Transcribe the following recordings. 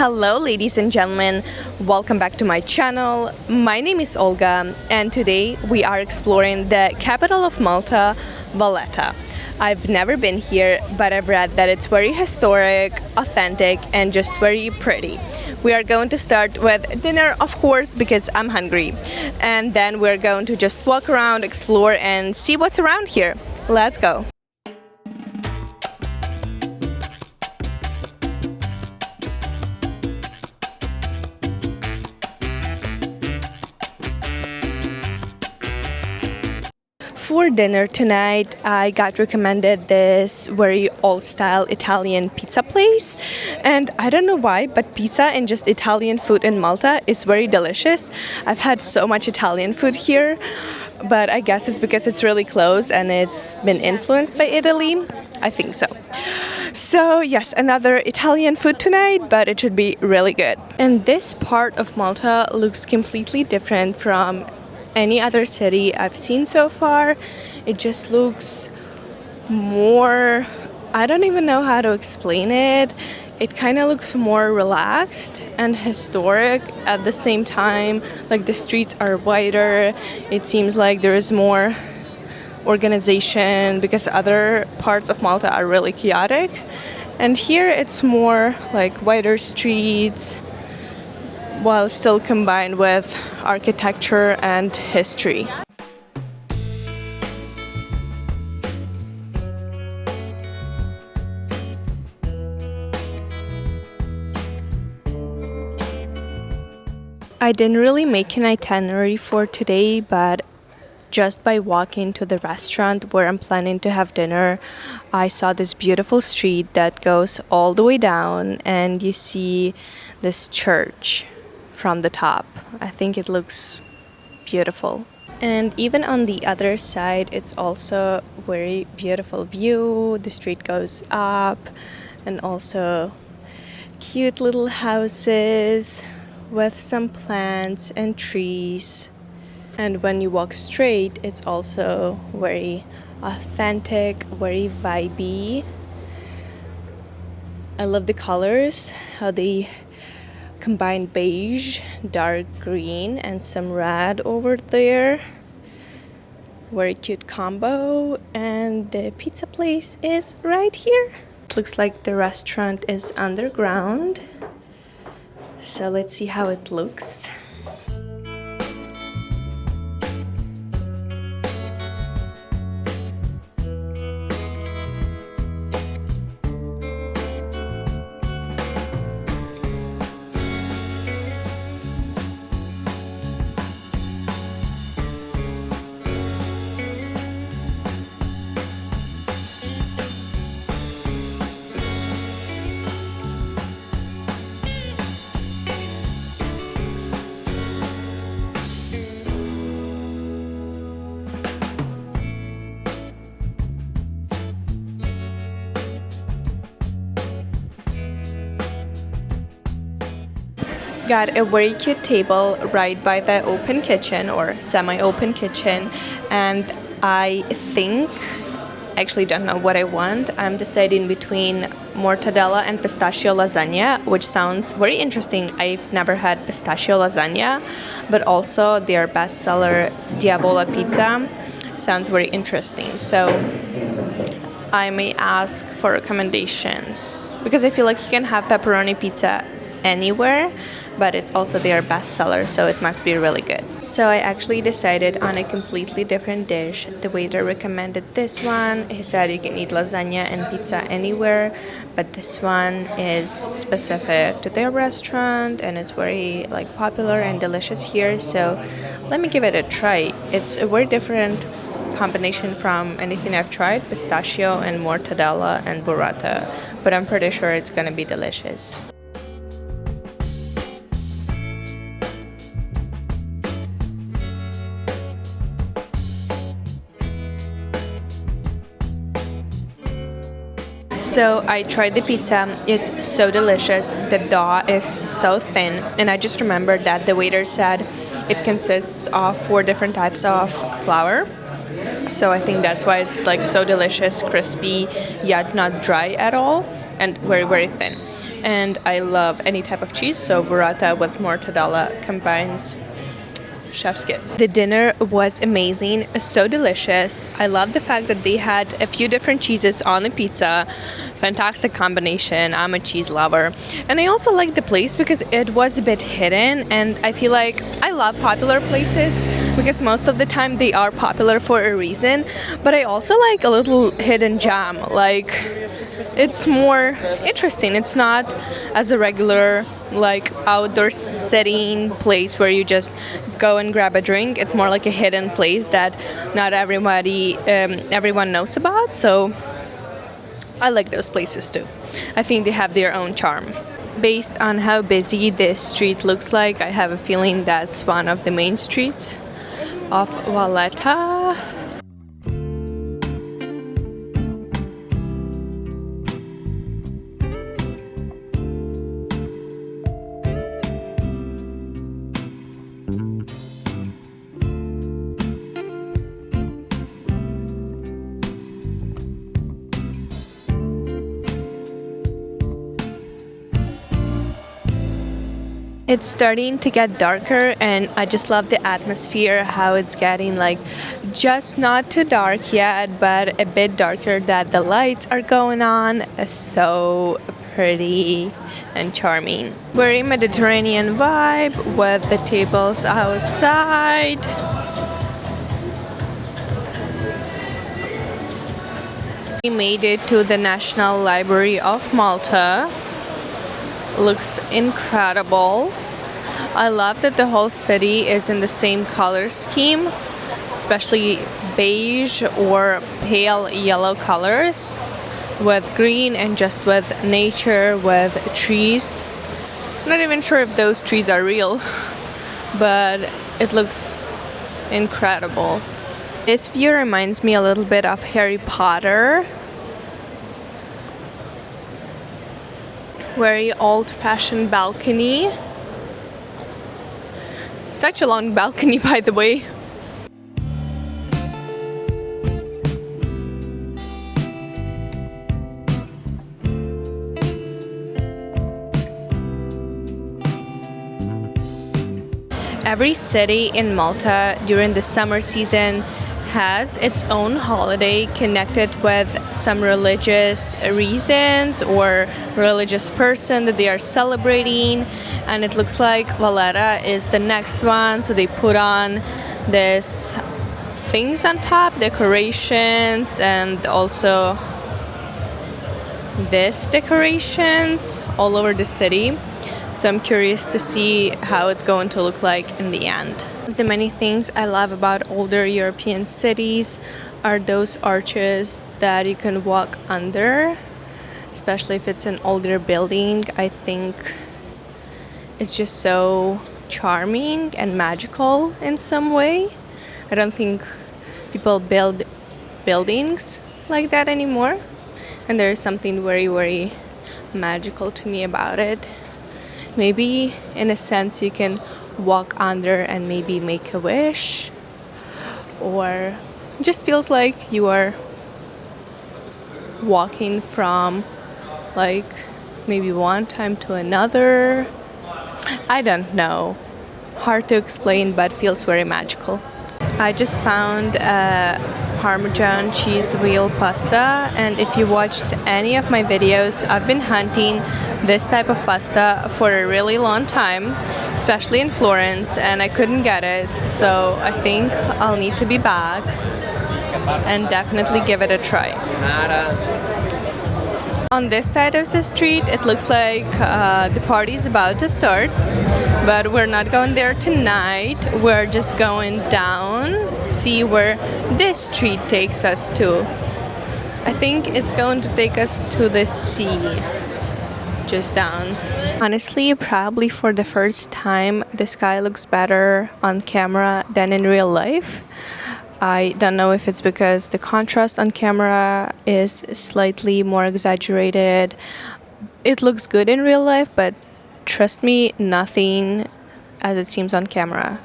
Hello ladies and gentlemen, welcome back to my channel. My name is Olga and today we are exploring the capital of Malta, Valletta. I've never been here, but I've read that it's very historic, authentic and just very pretty. We are going to start with dinner, of course, because I'm hungry. And then we're going to just walk around, explore and see what's around here. Let's go. For dinner tonight, I got recommended this very old-style Italian pizza place, and I don't know why, but pizza and just Italian food in Malta is very delicious. I've had so much Italian food here, but I guess it's because it's really close and it's been influenced by Italy. I think so. So yes, another Italian food tonight, but it should be really good. And this part of Malta looks completely different from any other city I've seen so far. It just looks more, I don't even know how to explain it. It kind of looks more relaxed and historic at the same time. Like the streets are wider. It seems like there is more organization because other parts of Malta are really chaotic. And here it's more like wider streets, while still combined with architecture and history. I didn't really make an itinerary for today, but just by walking to the restaurant where I'm planning to have dinner, I saw this beautiful street that goes all the way down and you see this church from the top. I think it looks beautiful. And even on the other side, it's also a very beautiful view. The street goes up and also cute little houses with some plants and trees. And when you walk straight, it's also very authentic, very vibey. I love the colors, how they combine beige, dark green, and some red over there. Very cute combo. And the pizza place is right here. It looks like the restaurant is underground. So let's see how it looks. Got a very cute table right by the open kitchen or semi-open kitchen, and I think, actually don't know what I want. I'm deciding between mortadella and pistachio lasagna, which sounds very interesting. I've never had pistachio lasagna, but also their bestseller Diavola pizza sounds very interesting. So I may ask for recommendations because I feel like you can have pepperoni pizza anywhere, but it's also their bestseller, so it must be really good. So I actually decided on a completely different dish. The waiter recommended this one. He said you can eat lasagna and pizza anywhere, but this one is specific to their restaurant and it's very popular and delicious here. So let me give it a try. It's a very different combination from anything I've tried, pistachio and mortadella and burrata, but I'm pretty sure it's gonna be delicious. So I tried the pizza. It's so delicious. The dough is so thin, and I just remembered that the waiter said it consists of 4 different types of flour. So I think that's why it's so delicious, crispy, yet not dry at all, and very, very thin. and I love any type of cheese, so burrata with mortadella combines chef's kiss. The dinner was amazing, so delicious. I love the fact that they had a few different cheeses on the pizza. Fantastic combination. I'm a cheese lover. And I also like the place because it was a bit hidden, and I feel like I love popular places because most of the time they are popular for a reason, but I also like a little hidden gem. Like, it's more interesting. It's not as a regular like outdoor setting place where you just go and grab a drink. It's more like a hidden place that not everyone knows about. So I like those places too. I think they have their own charm. Based on how busy this street looks like, I have a feeling that's one of the main streets of Valletta. It's starting to get darker, and I just love the atmosphere, how it's getting like just not too dark yet, but a bit darker, that the lights are going on. So pretty and charming. Very Mediterranean vibe with the tables outside. We made it to the National Library of Malta. Looks incredible. I love that the whole city is in the same color scheme, especially beige or pale yellow colors with green and just with nature, with trees. I'm not even sure if those trees are real, but it looks incredible. This view reminds me a little bit of Harry Potter. Very old-fashioned balcony. Such a long balcony, by the way. Every city in Malta during the summer season has its own holiday connected with some religious reasons or religious person that they are celebrating, and it looks like Valletta is the next one. So they put on this things on top, decorations, and also this decorations all over the city. So I'm curious to see how it's going to look like in the end. The many things I love about older European cities are those arches that you can walk under, especially if it's an older building. I think it's just so charming and magical in some way. I don't think people build buildings like that anymore, and there is something very, very magical to me about it. Maybe in a sense you can walk under and maybe make a wish, or it just feels like you are walking from like maybe one time to another. I don't know, hard to explain, but feels very magical. I just found a Parmesan cheese wheel pasta, and if you watched any of my videos, I've been hunting this type of pasta for a really long time, especially in Florence, and I couldn't get it, so I think I'll need to be back and definitely give it a try. On this side of the street, it looks like the party is about to start, but we're not going there tonight. We're just going down, see where this street takes us to. I think it's going to take us to the sea, just down. Honestly, probably for the first time, the sky looks better on camera than in real life. I don't know if it's because the contrast on camera is slightly more exaggerated. It looks good in real life, but trust me, nothing as it seems on camera.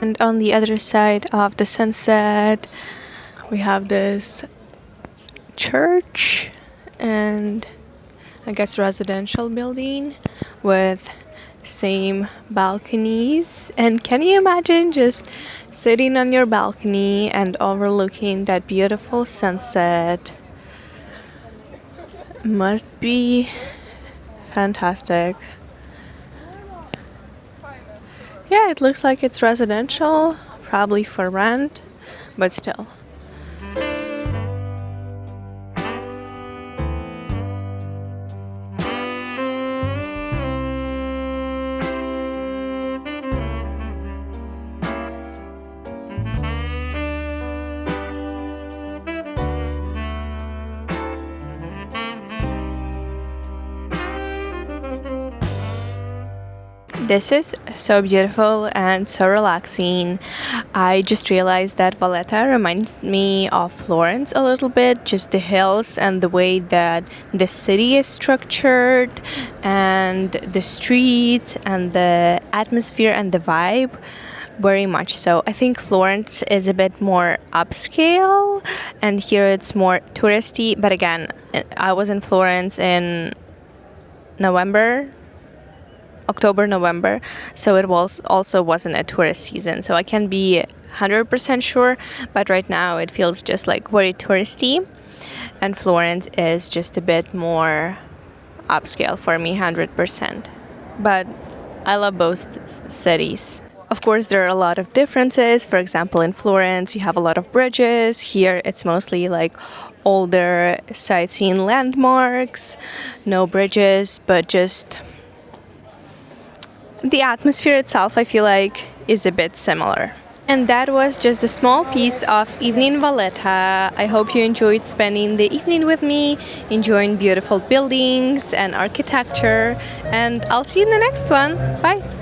And on the other side of the sunset, we have this church and I guess residential building with same balconies. And can you imagine just sitting on your balcony and overlooking that beautiful sunset? Must be fantastic. Yeah, it looks like it's residential, probably for rent, but still. This is so beautiful and so relaxing. I just realized that Valletta reminds me of Florence a little bit, just the hills and the way that the city is structured and the streets and the atmosphere and the vibe. Very much so. I think Florence is a bit more upscale and here it's more touristy. But again, I was in Florence in October, November, so it also wasn't a tourist season, so I can't be 100% sure, but right now it feels just like very touristy, and Florence is just a bit more upscale for me, 100%. But I love both cities. Of course, there are a lot of differences. For example, in Florence, you have a lot of bridges. Here, it's mostly like older sightseeing landmarks, no bridges, but just the atmosphere itself, I feel like, is a bit similar. And that was just a small piece of evening Valletta. I hope you enjoyed spending the evening with me, enjoying beautiful buildings and architecture, and I'll see you in the next one. Bye!